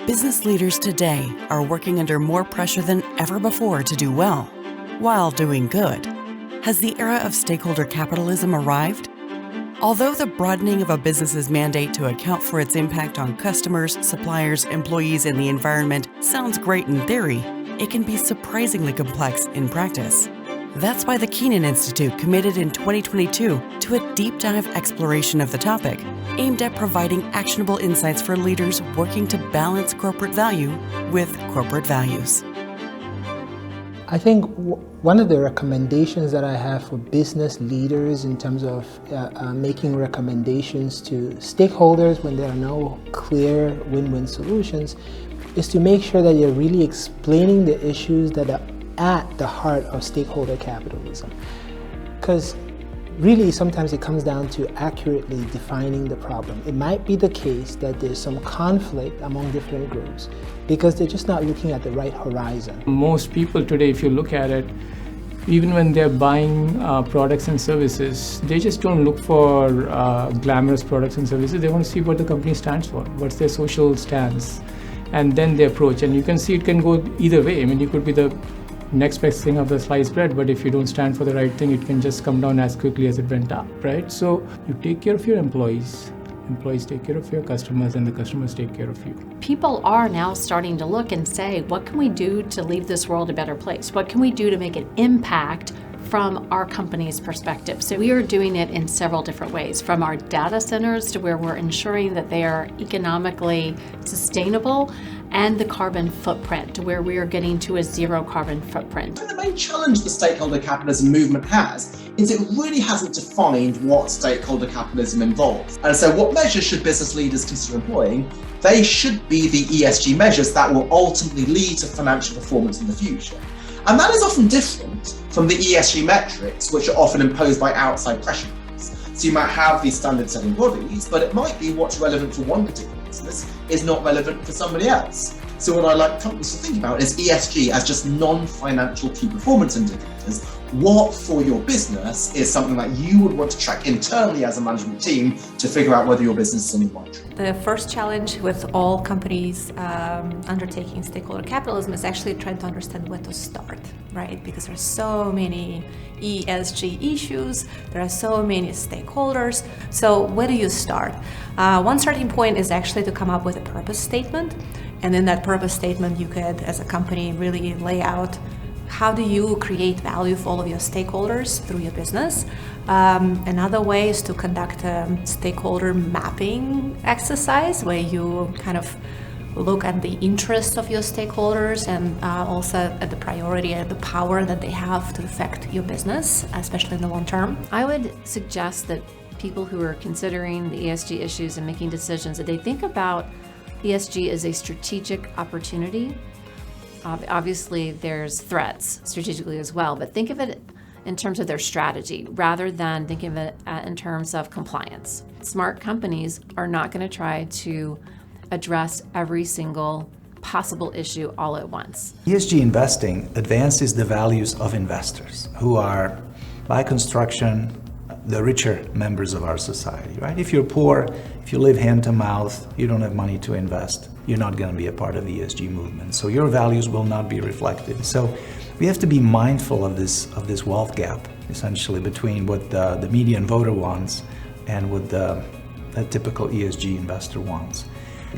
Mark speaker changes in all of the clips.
Speaker 1: Business leaders today are working under more pressure than ever before to do well, while doing good. Has the era of stakeholder capitalism arrived? Although the broadening of a business's mandate to account for its impact on customers, suppliers, employees, and the environment sounds great in theory, it can be surprisingly complex in practice. That's why the Kenan Institute committed in 2022 to a deep dive exploration of the topic, aimed at providing actionable insights for leaders working to balance corporate value with corporate values.
Speaker 2: I think one of the recommendations that I have for business leaders in terms of making recommendations to stakeholders when there are no clear win-win solutions is to make sure that you're really explaining the issues that are at the heart of stakeholder capitalism. Because really sometimes it comes down to accurately defining the problem. It might be the case that there's some conflict among different groups because they're just not looking at the right horizon.
Speaker 3: Most people today, if you look at it, even when they're buying products and services, they just don't look for glamorous products and services. They want to see what the company stands for, what's their social stance, and then they approach. And you can see it can go either way. I mean, you could be the next best thing of the sliced bread, but if you don't stand for the right thing, it can just come down as quickly as it went up, right? So you take care of your employees take care of your customers, and the customers take care of you.
Speaker 4: People are now starting to look and say, what can we do to leave this world a better place? What can we do to make an impact from our company's perspective? So we are doing it in several different ways, from our data centers to where we're ensuring that they are economically sustainable, and the carbon footprint to where we are getting to a zero carbon footprint.
Speaker 5: And the main challenge the stakeholder capitalism movement has is it really hasn't defined what stakeholder capitalism involves. And so what measures should business leaders consider employing? They should be the ESG measures that will ultimately lead to financial performance in the future. And that is often different from the ESG metrics, which are often imposed by outside pressure groups. So you might have these standard setting bodies, but it might be what's relevant for one particular business is not relevant for somebody else. So what I like companies to think about is ESG as just non-financial key performance indicators. What for your business is something that you would want to track internally as a management team to figure out whether your business is on the right track.
Speaker 6: The first challenge with all companies undertaking stakeholder capitalism is actually trying to understand where to start, right? Because there's so many ESG issues, there are so many stakeholders. So where do you start? One starting point is actually to come up with a purpose statement. And in that purpose statement, you could, as a company, really lay out how do you create value for all of your stakeholders through your business. Another way is to conduct a stakeholder mapping exercise where you kind of look at the interests of your stakeholders and also at the priority and the power that they have to affect your business, especially in the long term.
Speaker 4: I would suggest that people who are considering the ESG issues and making decisions, that they think about ESG as a strategic opportunity. Obviously, there's threats strategically as well, but think of it in terms of their strategy rather than thinking of it in terms of compliance. Smart companies are not going to try to address every single possible issue all at once.
Speaker 7: ESG investing advances the values of investors, who are, by construction, the richer members of our society, right? If you're poor, if you live hand to mouth, you don't have money to invest, you're not going to be a part of the ESG movement. So your values will not be reflected. So we have to be mindful of this wealth gap, essentially, between what the median voter wants and what the typical ESG investor wants.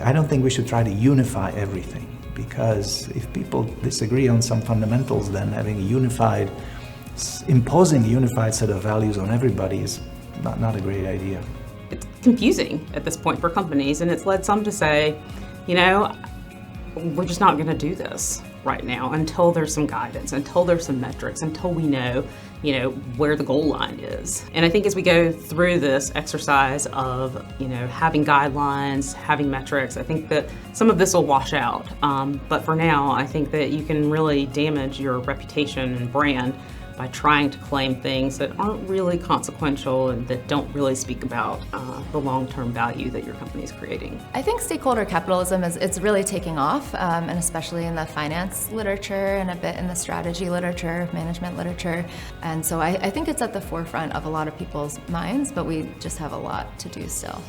Speaker 7: I don't think we should try to unify everything, because if people disagree on some fundamentals, then imposing a unified set of values on everybody is not a great idea.
Speaker 8: It's confusing at this point for companies, and it's led some to say, you know, we're just not going to do this right now until there's some guidance, until there's some metrics, until we know, where the goal line is. And I think as we go through this exercise of, having guidelines, having metrics, I think that some of this will wash out. But for now, I think that you can really damage your reputation and brand by trying to claim things that aren't really consequential and that don't really speak about the long-term value that your company is creating.
Speaker 9: I think stakeholder capitalism it's really taking off, and especially in the finance literature and a bit in the strategy literature, management literature. And so I think it's at the forefront of a lot of people's minds, but we just have a lot to do still.